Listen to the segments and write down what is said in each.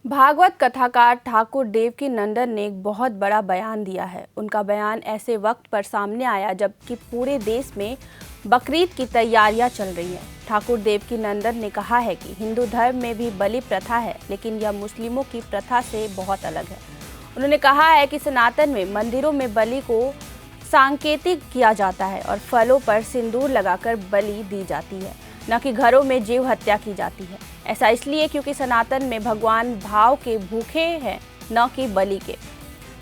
भागवत कथाकार ठाकुर देवकी नंदन ने एक बहुत बड़ा बयान दिया है। उनका बयान ऐसे वक्त पर सामने आया जबकि पूरे देश में बकरीद की तैयारियां चल रही हैं। ठाकुर देवकी नंदन ने कहा है कि हिंदू धर्म में भी बलि प्रथा है, लेकिन यह मुस्लिमों की प्रथा से बहुत अलग है। उन्होंने कहा है कि सनातन में मंदिरों में बलि को सांकेतिक किया जाता है और फलों पर सिंदूर लगाकर बलि दी जाती है, न कि घरों में जीव हत्या की जाती है। ऐसा इसलिए क्योंकि सनातन में भगवान भाव के भूखे हैं, न कि बलि के।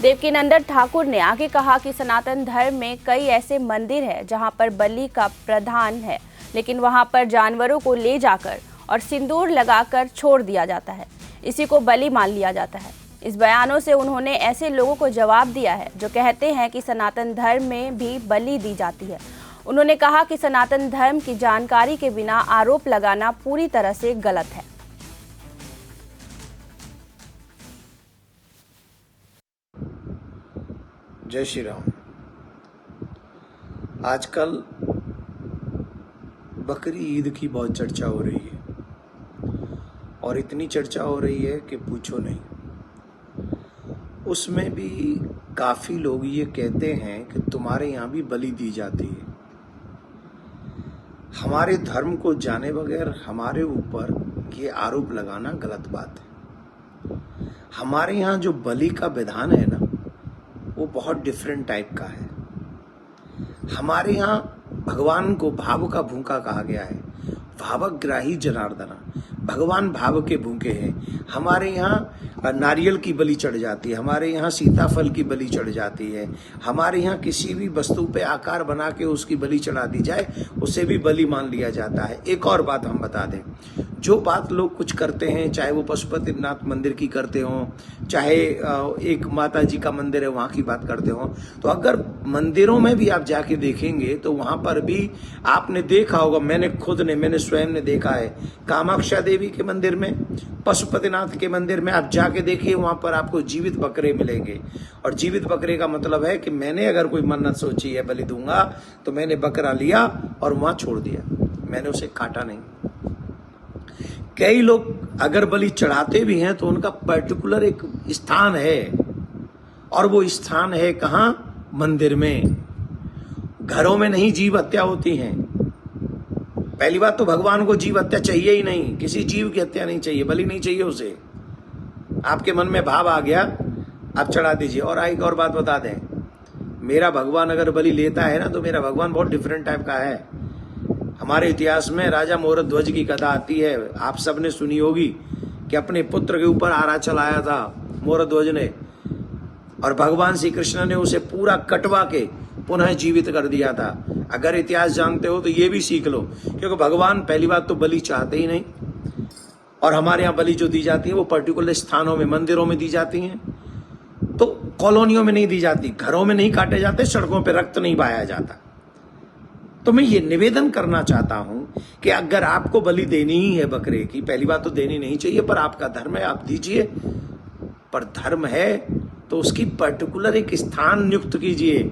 देवकीनंदन ठाकुर ने आगे कहा कि सनातन धर्म में कई ऐसे मंदिर हैं जहां पर बलि का प्रावधान है, लेकिन वहां पर जानवरों को ले जाकर और सिंदूर लगाकर छोड़ दिया जाता है। इसी को बलि मान लिया जाता है। इस बयानों से उन्होंने ऐसे लोगों को जवाब दिया है जो कहते हैं कि सनातन धर्म में भी बलि दी जाती है। उन्होंने कहा कि सनातन धर्म की जानकारी के बिना आरोप लगाना पूरी तरह से गलत है। जय श्री राम। आजकल बकरी ईद की बहुत चर्चा हो रही है और इतनी चर्चा हो रही है कि पूछो नहीं। उसमें भी काफी लोग ये कहते हैं कि तुम्हारे यहाँ भी बलि दी जाती है। हमारे धर्म को जाने बगैर हमारे ऊपर ये आरोप लगाना गलत बात है। हमारे यहाँ जो बलि का विधान है ना, वो बहुत डिफरेंट टाइप का है। हमारे यहाँ भगवान को भाव का भूखा कहा गया है। भावग्राही जनार्दना, भगवान भाव के भूखे हैं। हमारे यहाँ नारियल की बलि चढ़ जाती है, हमारे यहाँ सीताफल की बलि चढ़ जाती है, हमारे यहाँ किसी भी वस्तु पे आकार बना के उसकी बलि चढ़ा दी जाए, उसे भी बलि मान लिया जाता है। एक और बात हम बता दें, जो बात लोग कुछ करते हैं, चाहे वो पशुपतिनाथ मंदिर की करते हों, चाहे एक माता जी का मंदिर है वहाँ की बात करते हों, तो अगर मंदिरों में भी आप जाके देखेंगे तो वहाँ पर भी आपने देखा होगा, मैंने स्वयं ने देखा है, कामाक्षा देवी के मंदिर में, पशुपतिनाथ के मंदिर में आप जाके देखिए, वहां पर आपको जीवित बकरे मिलेंगे। और जीवित बकरे का मतलब है कि मैंने अगर कोई मन्नत सोची है बलि दूंगा, तो मैंने बकरा लिया और वहां छोड़ दिया, मैंने उसे काटा नहीं। कई लोग अगर बलि चढ़ाते भी हैं तो उनका पर्टिकुलर एक स्थान है, और वो स्थान है कहां? मंदिर में। घरों में नहीं जीव हत्या होती है। पहली बात तो भगवान को जीव हत्या चाहिए ही नहीं, किसी जीव की हत्या नहीं चाहिए, बलि नहीं चाहिए उसे। आपके मन में भाव आ गया, आप चढ़ा दीजिए। और एक और बात बता दें, मेरा भगवान अगर बलि लेता है ना, तो मेरा भगवान बहुत डिफरेंट टाइप का है। हमारे इतिहास में राजा मोरध्वज की कथा आती है, आप सबने सुनी होगी, कि अपने पुत्र के ऊपर आरा चलाया था मोरध्वज ने, और भगवान श्री कृष्ण ने उसे पूरा कटवा के पुनः जीवित कर दिया था। अगर इतिहास जानते हो तो ये भी सीख लो, क्योंकि भगवान पहली बात तो बलि चाहते ही नहीं, और हमारे यहाँ बलि जो दी जाती है वो पर्टिकुलर स्थानों में, मंदिरों में दी जाती हैं, तो कॉलोनियों में नहीं दी जाती, घरों में नहीं काटे जाते, सड़कों पे रक्त नहीं बहाया जाता। तो मैं ये निवेदन करना चाहता हूं कि अगर आपको बलि देनी ही है बकरे की, पहली बात तो देनी नहीं चाहिए, पर आपका धर्म है, आप दीजिए। पर धर्म है तो उसकी पर्टिकुलर एक स्थान नियुक्त कीजिए।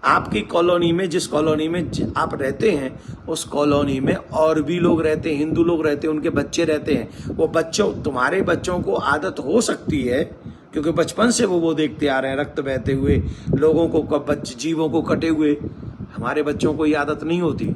आपकी कॉलोनी में, जिस कॉलोनी में आप रहते हैं, उस कॉलोनी में और भी लोग रहते हैं, हिंदू लोग रहते हैं, उनके बच्चे रहते हैं। वो बच्चों, तुम्हारे बच्चों को आदत हो सकती है, क्योंकि बचपन से वो देखते आ रहे हैं, रक्त बहते हुए, लोगों को, जीवों को कटे हुए। हमारे बच्चों को ये आदत नहीं होती।